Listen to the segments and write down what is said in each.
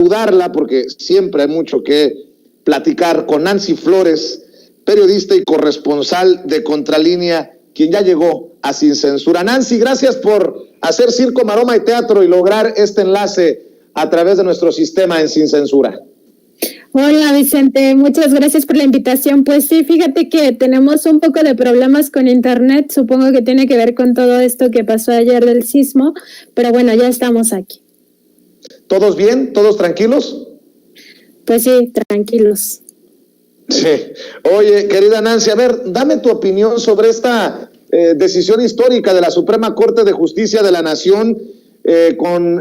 saludarla porque siempre hay mucho que platicar con Nancy Flores, periodista y corresponsal de Contralínea, quien ya llegó a Sin Censura. Nancy, gracias por hacer circo, maroma y teatro y lograr este enlace a través de nuestro sistema en Sin Censura. Hola Vicente, muchas gracias por la invitación. Pues sí, fíjate que tenemos un poco de problemas con internet, supongo que tiene que ver con todo esto que pasó ayer del sismo, pero bueno, ya estamos aquí. ¿Todos bien? ¿Todos tranquilos? Pues sí, tranquilos. Sí. Oye, querida Nancy, a ver, dame tu opinión sobre esta decisión histórica de la Suprema Corte de Justicia de la Nación con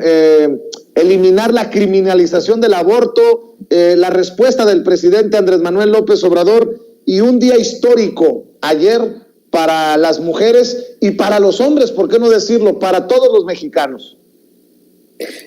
eliminar la criminalización del aborto, la respuesta del presidente Andrés Manuel López Obrador y un día histórico ayer para las mujeres y para los hombres, ¿por qué no decirlo? Para todos los mexicanos.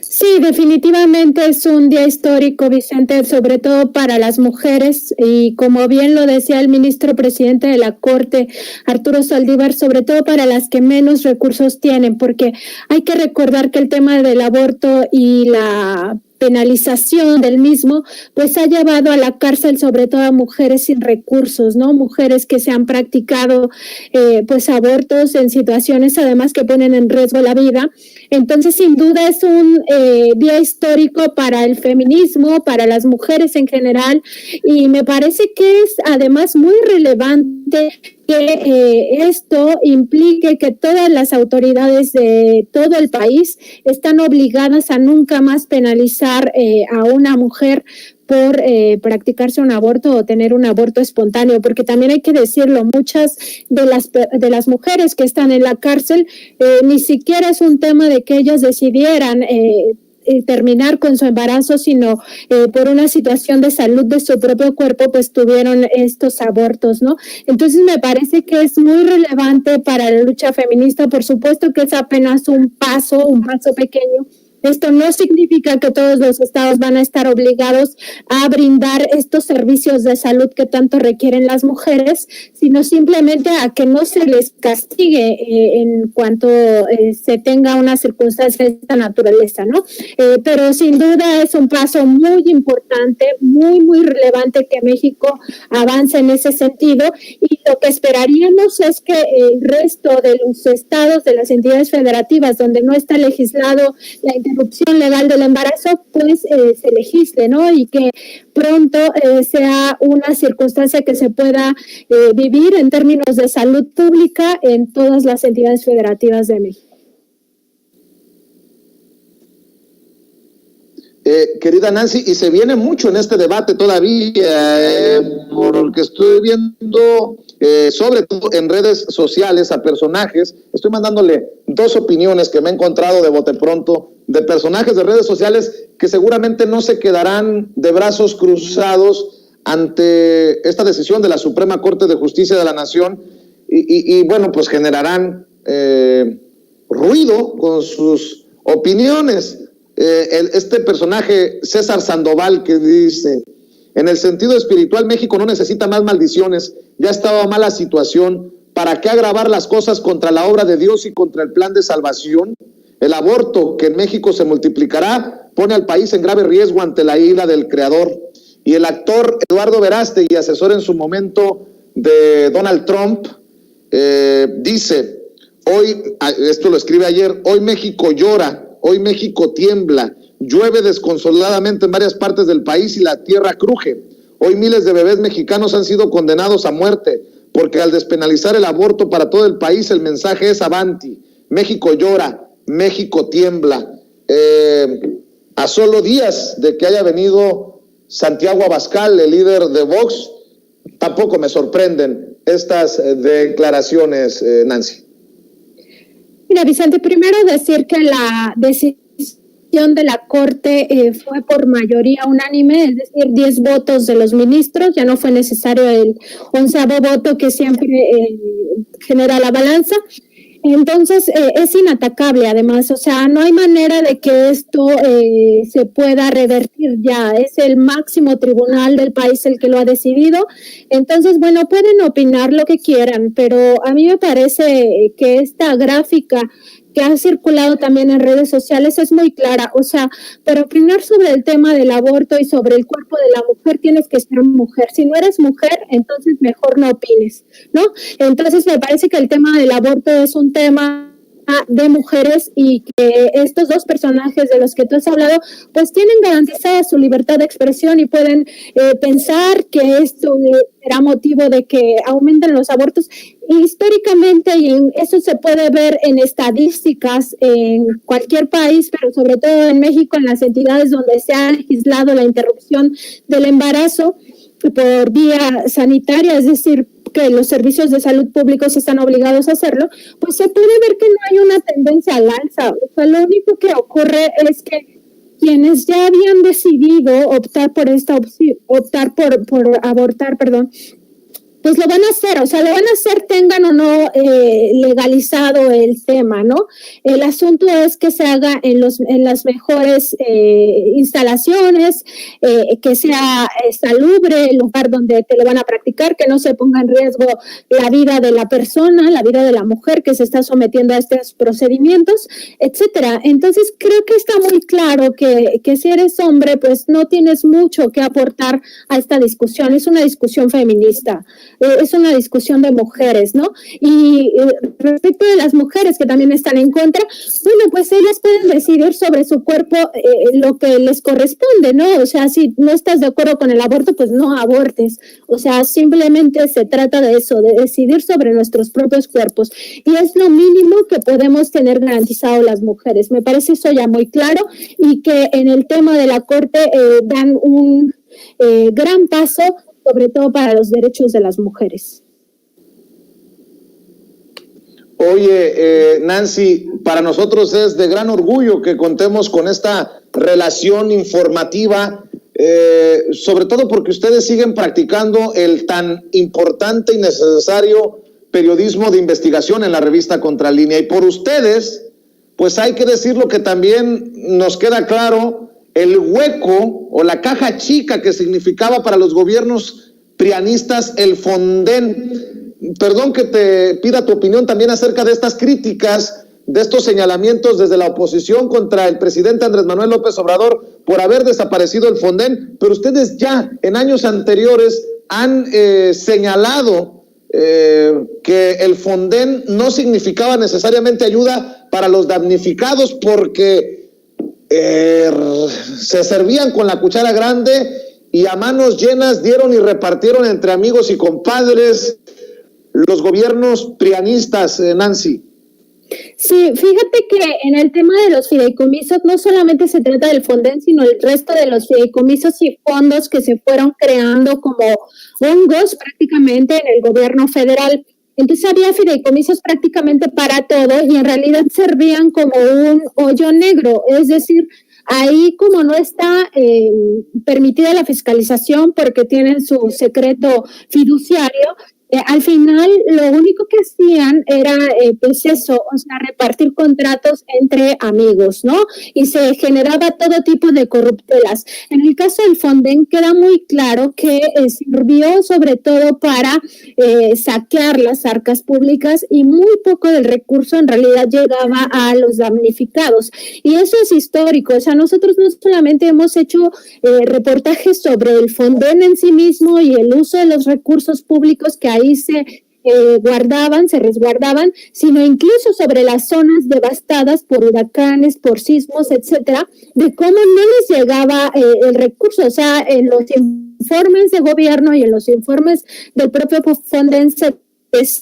Sí, definitivamente es un día histórico, Vicente, sobre todo para las mujeres y como bien lo decía el ministro presidente de la Corte, Arturo Saldívar, sobre todo para las que menos recursos tienen, porque hay que recordar que el tema del aborto y la penalización del mismo, pues ha llevado a la cárcel sobre todo a mujeres sin recursos, ¿no? Mujeres que se han practicado pues abortos en situaciones además que ponen en riesgo la vida. Entonces, sin duda es un día histórico para el feminismo, para las mujeres en general, y me parece que es además muy relevante que esto implique que todas las autoridades de todo el país están obligadas a nunca más penalizar a una mujer por practicarse un aborto o tener un aborto espontáneo, porque también hay que decirlo, muchas de las mujeres que están en la cárcel ni siquiera es un tema de que ellas decidieran terminar con su embarazo, sino por una situación de salud de su propio cuerpo, pues tuvieron estos abortos, ¿no? Entonces me parece que es muy relevante para la lucha feminista. Por supuesto que es apenas un paso pequeño. Esto no significa que todos los estados van a estar obligados a brindar estos servicios de salud que tanto requieren las mujeres, sino simplemente a que no se les castigue en cuanto se tenga una circunstancia de esta naturaleza, ¿no? Pero sin duda es un paso muy importante, muy, muy relevante que México avance en ese sentido, y lo que esperaríamos es que el resto de los estados, de las entidades federativas donde no está legislado la interrupción legal del embarazo, pues se legisle, ¿no? Y que pronto sea una circunstancia que se pueda vivir en términos de salud pública en todas las entidades federativas de México. Querida Nancy, y se viene mucho en este debate todavía, por lo que estoy viendo, sobre todo en redes sociales a personajes. Estoy mandándole dos opiniones que me he encontrado de bote pronto, de personajes de redes sociales que seguramente no se quedarán de brazos cruzados ante esta decisión de la Suprema Corte de Justicia de la Nación y bueno, pues generarán ruido con sus opiniones. Este personaje, César Sandoval, que dice: en el sentido espiritual, México no necesita más maldiciones, ya estaba mala situación, ¿para qué agravar las cosas contra la obra de Dios y contra el plan de salvación? El aborto, que en México se multiplicará, pone al país en grave riesgo ante la ira del Creador. Y el actor Eduardo Verástegui, asesor en su momento de Donald Trump, dice, hoy, esto lo escribe ayer, hoy México llora, hoy México tiembla, llueve desconsoladamente en varias partes del país y la tierra cruje. Hoy miles de bebés mexicanos han sido condenados a muerte, porque al despenalizar el aborto para todo el país, el mensaje es avanti. México llora, México tiembla. A solo días de que haya venido Santiago Abascal, el líder de Vox, tampoco me sorprenden estas declaraciones, Nancy. Mira, Vicente, primero decir que la decisión de la Corte fue por mayoría unánime, es decir, 10 votos de los ministros, ya no fue necesario el 11º voto que siempre genera la balanza. Entonces, es inatacable además, o sea, no hay manera de que esto se pueda revertir ya, es el máximo tribunal del país el que lo ha decidido. Entonces, bueno, pueden opinar lo que quieran, pero a mí me parece que esta gráfica que ha circulado también en redes sociales es muy clara, o sea, para opinar sobre el tema del aborto y sobre el cuerpo de la mujer tienes que ser mujer. Si no eres mujer, entonces mejor no opines, ¿no? Entonces me parece que el tema del aborto es un tema de mujeres y que estos dos personajes de los que tú has hablado pues tienen garantizada su libertad de expresión y pueden pensar que esto será motivo de que aumenten los abortos históricamente, y eso se puede ver en estadísticas en cualquier país, pero sobre todo en México, en las entidades donde se ha legislado la interrupción del embarazo por vía sanitaria, es decir, que los servicios de salud públicos están obligados a hacerlo, pues se puede ver que no hay una tendencia al alza. O sea, lo único que ocurre es que quienes ya habían decidido optar por esta opción, por abortar, pues lo van a hacer, o sea, lo van a hacer tengan o no legalizado el tema, ¿no? El asunto es que se haga en las mejores instalaciones, que sea salubre el lugar donde te lo van a practicar, que no se ponga en riesgo la vida de la persona, la vida de la mujer que se está sometiendo a estos procedimientos, etcétera. Entonces, creo que está muy claro que si eres hombre, pues no tienes mucho que aportar a esta discusión. Es una discusión feminista. Es una discusión de mujeres, ¿no? Y respecto de las mujeres que también están en contra, bueno, pues ellas pueden decidir sobre su cuerpo lo que les corresponde, ¿no? O sea, si no estás de acuerdo con el aborto, pues no abortes. O sea, simplemente se trata de eso, de decidir sobre nuestros propios cuerpos. Y es lo mínimo que podemos tener garantizado las mujeres. Me parece eso ya muy claro, y que en el tema de la Corte dan un gran paso, sobre todo para los derechos de las mujeres. Oye, Nancy, para nosotros es de gran orgullo que contemos con esta relación informativa, sobre todo porque ustedes siguen practicando el tan importante y necesario periodismo de investigación en la revista Contralínea. Y por ustedes, pues hay que decirlo que también nos queda claro el hueco o la caja chica que significaba para los gobiernos prianistas el Fonden. Perdón que te pida tu opinión también acerca de estas críticas, de estos señalamientos desde la oposición contra el presidente Andrés Manuel López Obrador por haber desaparecido el Fonden, pero ustedes ya en años anteriores han señalado que el Fonden no significaba necesariamente ayuda para los damnificados porque se servían con la cuchara grande y a manos llenas dieron y repartieron entre amigos y compadres los gobiernos prianistas, Nancy. Sí, fíjate que en el tema de los fideicomisos no solamente se trata del Fonden, sino el resto de los fideicomisos y fondos que se fueron creando como hongos prácticamente en el gobierno federal. Entonces había fideicomisos prácticamente para todo y en realidad servían como un hoyo negro, es decir, ahí como no está permitida la fiscalización porque tienen su secreto fiduciario, al final lo único que hacían era pues eso, o sea, repartir contratos entre amigos, ¿no? Y se generaba todo tipo de corruptelas. En el caso del Fonden queda muy claro que sirvió sobre todo para saquear las arcas públicas y muy poco del recurso en realidad llegaba a los damnificados. Y eso es histórico, o sea, nosotros no solamente hemos hecho reportajes sobre el Fonden en sí mismo y el uso de los recursos públicos que ahí se guardaban, se resguardaban, sino incluso sobre las zonas devastadas por huracanes, por sismos, etcétera, de cómo no les llegaba el recurso. O sea, en los informes de gobierno y en los informes del propio Fonden se decía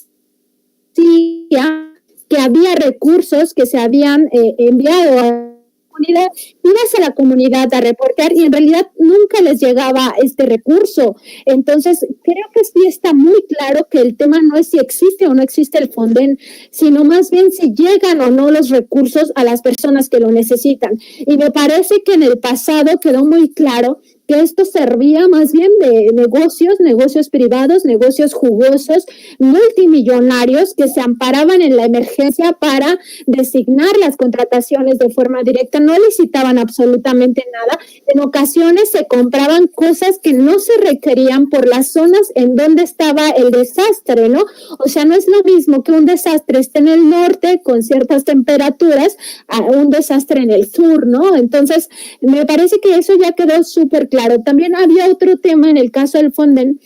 que había recursos que se habían enviado a comunidad, ibas a la comunidad a reportear y en realidad nunca les llegaba este recurso. Entonces, creo que sí está muy claro que el tema no es si existe o no existe el Fonden, sino más bien si llegan o no los recursos a las personas que lo necesitan. Y me parece que en el pasado quedó muy claro que esto servía más bien de negocios privados, negocios jugosos, multimillonarios que se amparaban en la emergencia para designar las contrataciones de forma directa, no licitaban absolutamente nada, en ocasiones se compraban cosas que no se requerían por las zonas en donde estaba el desastre, ¿no? O sea, no es lo mismo que un desastre esté en el norte con ciertas temperaturas a un desastre en el sur, ¿no? Entonces, me parece que eso ya quedó súper claro. También había otro tema en el caso del Fonden,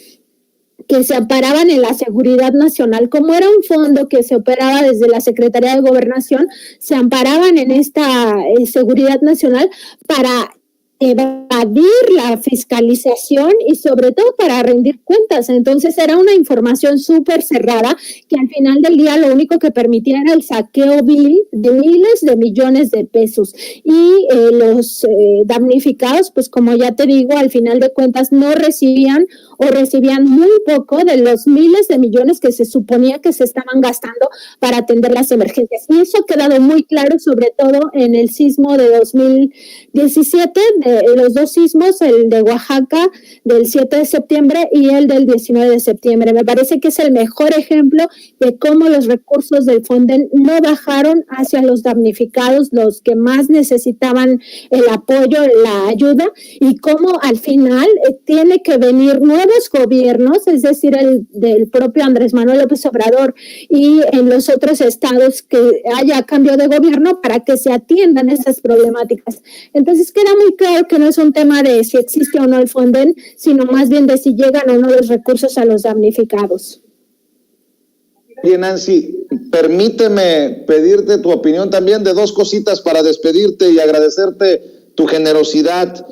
que se amparaban en la seguridad nacional. Como era un fondo que se operaba desde la Secretaría de Gobernación, se amparaban en esta seguridad nacional para evadir la fiscalización y sobre todo para rendir cuentas. Entonces era una información súper cerrada que al final del día lo único que permitía era el saqueo vil de miles de millones de pesos y los damnificados, pues como ya te digo, al final de cuentas no recibían o recibían muy poco de los miles de millones que se suponía que se estaban gastando para atender las emergencias. Y eso ha quedado muy claro, sobre todo en el sismo de 2017, los dos sismos, el de Oaxaca del 7 de septiembre y el del 19 de septiembre. Me parece que es el mejor ejemplo de cómo los recursos del Fonden no bajaron hacia los damnificados, los que más necesitaban el apoyo, la ayuda, y cómo al final tiene que venir nuevos gobiernos, es decir, el del propio Andrés Manuel López Obrador y en los otros estados que haya cambio de gobierno para que se atiendan esas problemáticas. Entonces queda muy claro que no es un tema de si existe o no el Fonden, sino más bien de si llegan o no los recursos a los damnificados. Bien, Nancy, permíteme pedirte tu opinión también de dos cositas para despedirte y agradecerte tu generosidad.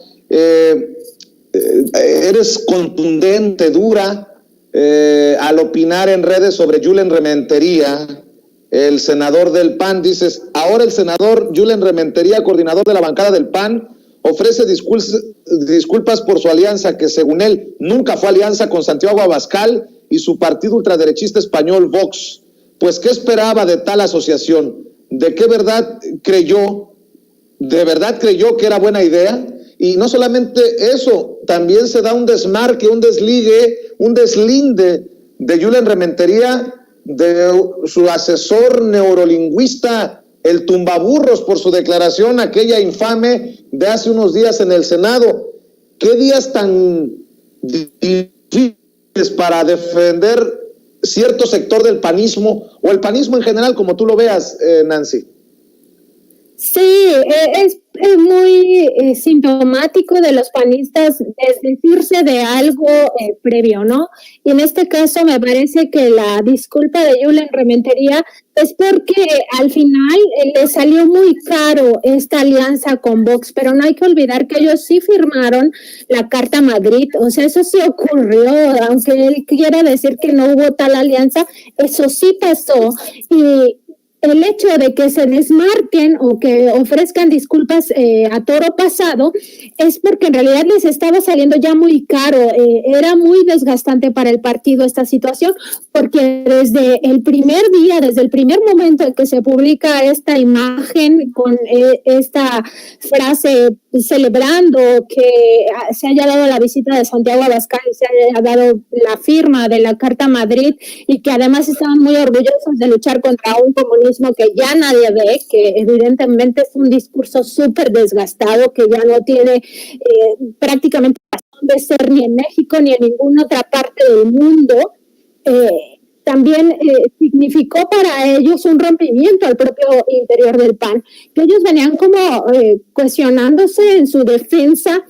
Eres contundente, dura, al opinar en redes sobre Julen Rementería, el senador del PAN. Dices, ahora el senador Julen Rementería, coordinador de la bancada del PAN, ofrece disculpas por su alianza, que según él nunca fue alianza con Santiago Abascal y su partido ultraderechista español Vox. Pues, ¿qué esperaba de tal asociación? ¿De qué verdad creyó? ¿De verdad creyó que era buena idea? Y no solamente eso, también se da un desmarque, un desligue, un deslinde de Julen Rementería, de su asesor neurolingüista, el tumbaburros, por su declaración aquella infame de hace unos días en el Senado. ¿Qué días tan difíciles para defender cierto sector del panismo, o el panismo en general, como tú lo veas, Nancy? Sí, es muy sintomático de los panistas desdecirse de algo previo, ¿no? Y en este caso me parece que la disculpa de Julen Rementería es porque al final le salió muy caro esta alianza con Vox, pero no hay que olvidar que ellos sí firmaron la Carta Madrid, o sea, eso sí ocurrió, aunque él quiera decir que no hubo tal alianza, eso sí pasó. Y el hecho de que se desmarquen o que ofrezcan disculpas a toro pasado es porque en realidad les estaba saliendo ya muy caro, era muy desgastante para el partido esta situación, porque desde el primer día, desde el primer momento en que se publica esta imagen con esta frase celebrando que se haya dado la visita de Santiago Abascal y se haya dado la firma de la Carta Madrid y que además estaban muy orgullosos de luchar contra un comunismo que ya nadie ve, que evidentemente es un discurso súper desgastado, que ya no tiene prácticamente razón de ser ni en México ni en ninguna otra parte del mundo. También significó para ellos un rompimiento al propio interior del PAN, que ellos venían como cuestionándose en su defensa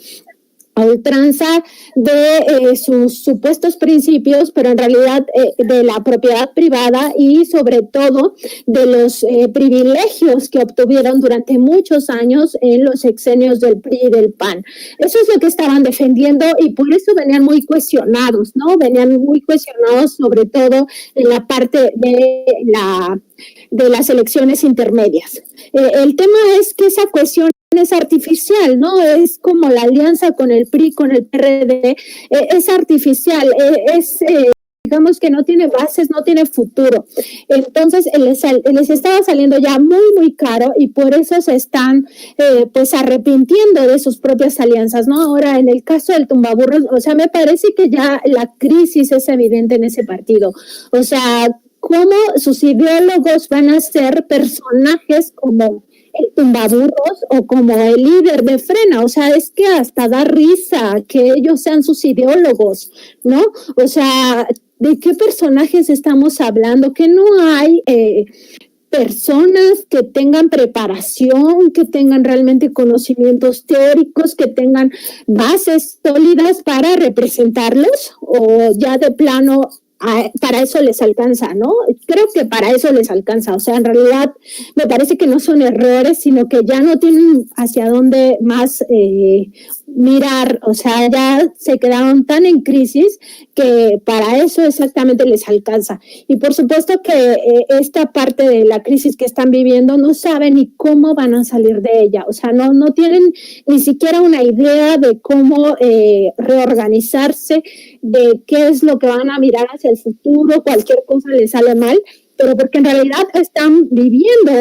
a ultranza de sus supuestos principios, pero en realidad de la propiedad privada y sobre todo de los privilegios que obtuvieron durante muchos años en los sexenios del PRI y del PAN. Eso es lo que estaban defendiendo y por eso venían muy cuestionados, ¿no? Venían muy cuestionados sobre todo en la parte de las elecciones intermedias. El tema es que esa cuestión es artificial, ¿no? Es como la alianza con el PRI, con el PRD, es artificial, es digamos que no tiene bases, no tiene futuro. Entonces, les estaba saliendo ya muy, muy caro y por eso se están pues arrepintiendo de sus propias alianzas, ¿no? Ahora, en el caso del tumbaburros, o sea, me parece que ya la crisis es evidente en ese partido. O sea, cómo sus ideólogos van a ser personajes como el tumbaburros o como el líder de Frena, o sea, es que hasta da risa que ellos sean sus ideólogos, ¿no? O sea, ¿de qué personajes estamos hablando? Que no hay personas que tengan preparación, que tengan realmente conocimientos teóricos, que tengan bases sólidas para representarlos, o ya de plano para eso les alcanza, ¿no? Creo que para eso les alcanza. O sea, en realidad me parece que no son errores, sino que ya no tienen hacia dónde más mirar. O sea, ya se quedaron tan en crisis que para eso exactamente les alcanza. Y por supuesto que esta parte de la crisis que están viviendo no saben ni cómo van a salir de ella. O sea, no tienen ni siquiera una idea de cómo reorganizarse, de qué es lo que van a mirar hacia el futuro, cualquier cosa les sale mal, pero porque en realidad están viviendo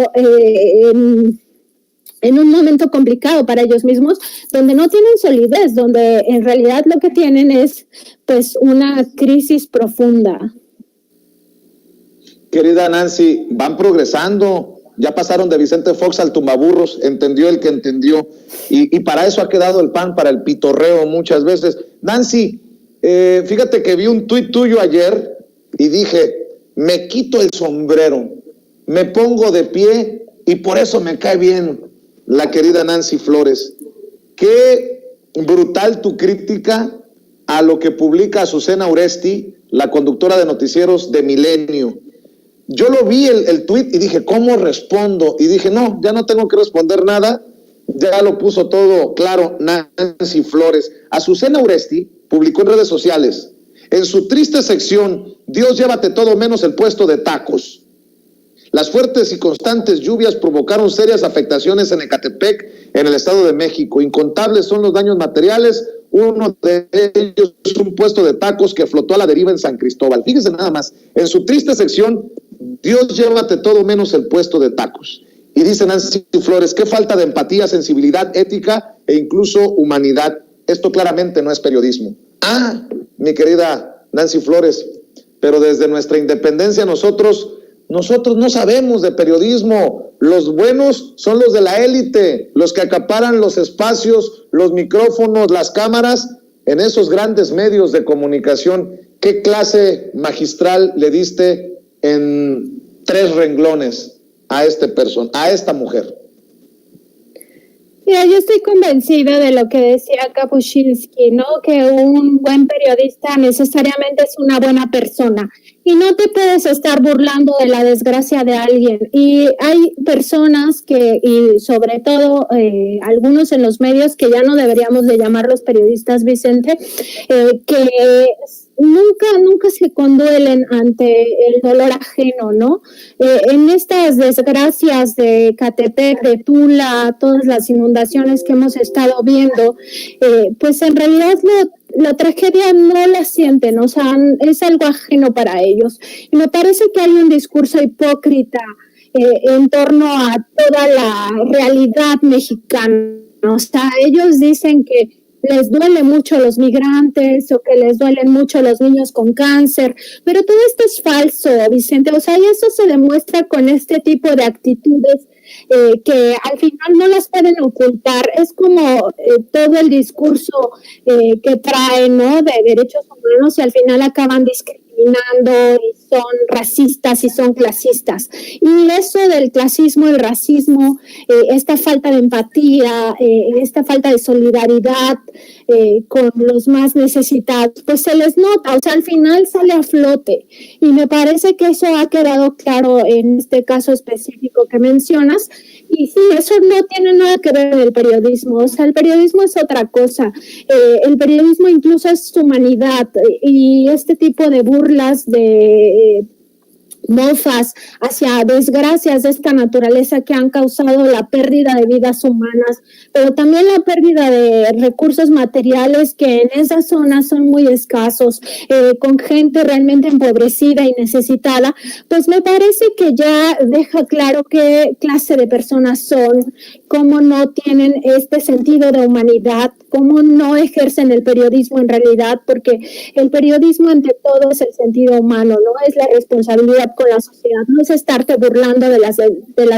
en un momento complicado para ellos mismos, donde no tienen solidez, donde en realidad lo que tienen es pues una crisis profunda. Querida Nancy, van progresando, ya pasaron de Vicente Fox al tumbaburros, entendió el que entendió, y para eso ha quedado el PAN, para el pitorreo muchas veces. Nancy, fíjate que vi un tuit tuyo ayer y dije, me quito el sombrero, me pongo de pie y por eso me cae bien la querida Nancy Flores. Qué brutal tu crítica a lo que publica Azucena Uresti, la conductora de noticieros de Milenio. Yo lo vi el tuit y dije, ¿cómo respondo? Y dije, no, ya no tengo que responder nada, ya lo puso todo claro Nancy Flores. Azucena Uresti publicó en redes sociales, en su triste sección, Dios llévate todo menos el puesto de tacos. Las fuertes y constantes lluvias provocaron serias afectaciones en Ecatepec, en el Estado de México. Incontables son los daños materiales. Uno de ellos es un puesto de tacos que flotó a la deriva en San Cristóbal. Fíjese nada más, en su triste sección, Dios llévate todo menos el puesto de tacos. Y dice Nancy Flores, qué falta de empatía, sensibilidad, ética e incluso humanidad. Esto claramente no es periodismo. Ah, mi querida Nancy Flores, pero desde nuestra independencia nosotros no sabemos de periodismo. Los buenos son los de la élite, los que acaparan los espacios, los micrófonos, las cámaras en esos grandes medios de comunicación. ¿Qué clase magistral le diste en 3 renglones a esta mujer? Mira, yo estoy convencida de lo que decía Kapuscinski, ¿no? Que un buen periodista necesariamente es una buena persona y no te puedes estar burlando de la desgracia de alguien. Y hay personas que, y sobre todo algunos en los medios que ya no deberíamos de llamarlos periodistas, Vicente, que nunca se conduelen ante el dolor ajeno, ¿no? En estas desgracias de Ecatepec, de Tula, todas las inundaciones que hemos estado viendo, pues en realidad la tragedia no la sienten, o sea, es algo ajeno para ellos. Y me parece que hay un discurso hipócrita en torno a toda la realidad mexicana. O sea, ellos dicen que les duele mucho a los migrantes o que les duelen mucho a los niños con cáncer, pero todo esto es falso, Vicente. O sea, y eso se demuestra con este tipo de actitudes que al final no las pueden ocultar. Es como todo el discurso que traen, ¿no?, de derechos humanos, y al final acaban discriminando y son racistas y son clasistas. Y eso del clasismo, el racismo, esta falta de empatía, esta falta de solidaridad con los más necesitados, pues se les nota, o sea, al final sale a flote. Y me parece que eso ha quedado claro en este caso específico que mencionas. Y sí, eso no tiene nada que ver con el periodismo, o sea, el periodismo es otra cosa. El periodismo incluso es humanidad, y este tipo de burlas de mofas hacia desgracias de esta naturaleza que han causado la pérdida de vidas humanas, pero también la pérdida de recursos materiales que en esas zonas son muy escasos, con gente realmente empobrecida y necesitada, pues me parece que ya deja claro qué clase de personas son, cómo no tienen este sentido de humanidad, cómo no ejercen el periodismo en realidad, porque el periodismo ante todo es el sentido humano, no es la responsabilidad con la sociedad, no es estarte burlando de las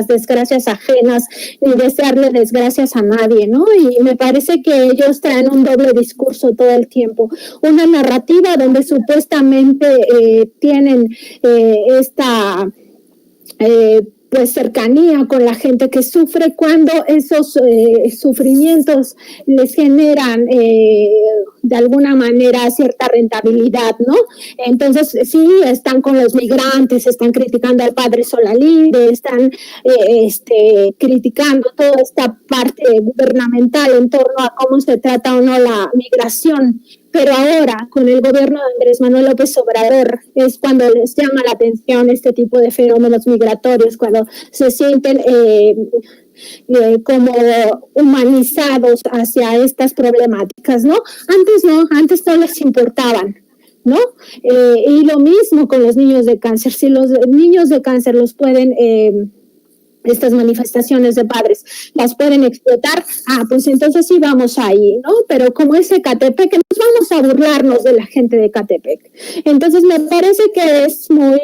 desgracias ajenas ni desearle desgracias a nadie, ¿no? Y me parece que ellos traen un doble discurso todo el tiempo, una narrativa donde supuestamente tienen esta pues cercanía con la gente que sufre, cuando esos sufrimientos les generan de alguna manera cierta rentabilidad, ¿no? Entonces sí, están con los migrantes, están criticando al padre Solalinde, están criticando toda esta parte gubernamental en torno a cómo se trata o no la migración. Pero ahora, con el gobierno de Andrés Manuel López Obrador, es cuando les llama la atención este tipo de fenómenos migratorios, cuando se sienten como humanizados hacia estas problemáticas, ¿no? Antes no les importaban, ¿no? Y lo mismo con los niños de cáncer. Si los niños de cáncer los pueden... estas manifestaciones de padres las pueden explotar, pues entonces sí vamos ahí, ¿no? Pero como es Ecatepec, nos vamos a burlarnos de la gente de Ecatepec. Entonces me parece que es muy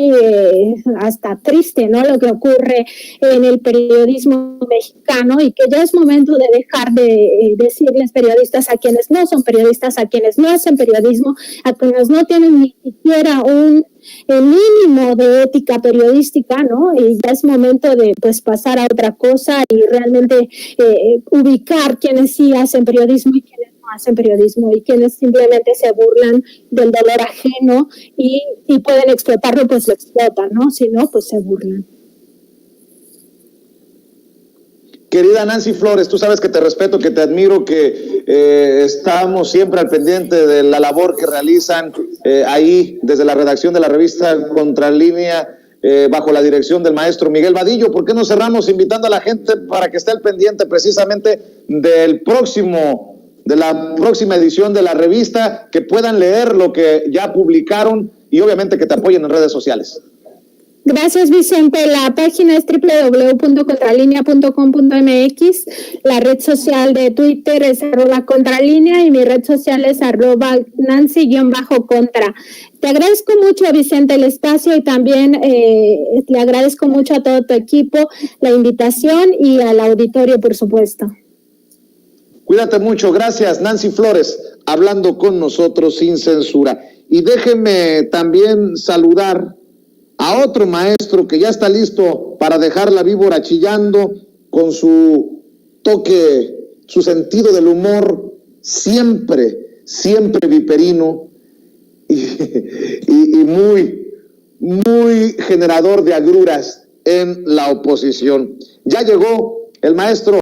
hasta triste, ¿no? Lo que ocurre en el periodismo mexicano, y que ya es momento de dejar de decirles periodistas a quienes no son periodistas, a quienes no hacen periodismo, a quienes no tienen ni siquiera el mínimo de ética periodística, ¿no? Y ya es momento de pues pasar a otra cosa y realmente ubicar quienes sí hacen periodismo y quienes no hacen periodismo, y quienes simplemente se burlan del dolor ajeno y pueden explotarlo, pues lo explotan, ¿no? Si no, pues se burlan. Querida Nancy Flores, tú sabes que te respeto, que te admiro, que estamos siempre al pendiente de la labor que realizan ahí desde la redacción de la revista Contralínea, bajo la dirección del maestro Miguel Vadillo. ¿Por qué no cerramos invitando a la gente para que esté al pendiente precisamente de la próxima edición de la revista, que puedan leer lo que ya publicaron y obviamente que te apoyen en redes sociales? Gracias, Vicente. La página es www.contralinea.com.mx. La red social de Twitter es @contralinea y mi red social es @Nancy_contra. Te agradezco mucho, Vicente, el espacio, y también le agradezco mucho a todo tu equipo la invitación y al auditorio, por supuesto. Cuídate mucho. Gracias, Nancy Flores, hablando con nosotros sin censura. Y déjenme también saludar a otro maestro que ya está listo para dejar la víbora chillando, con su toque, su sentido del humor siempre viperino y muy generador de agruras en la oposición. Ya llegó el maestro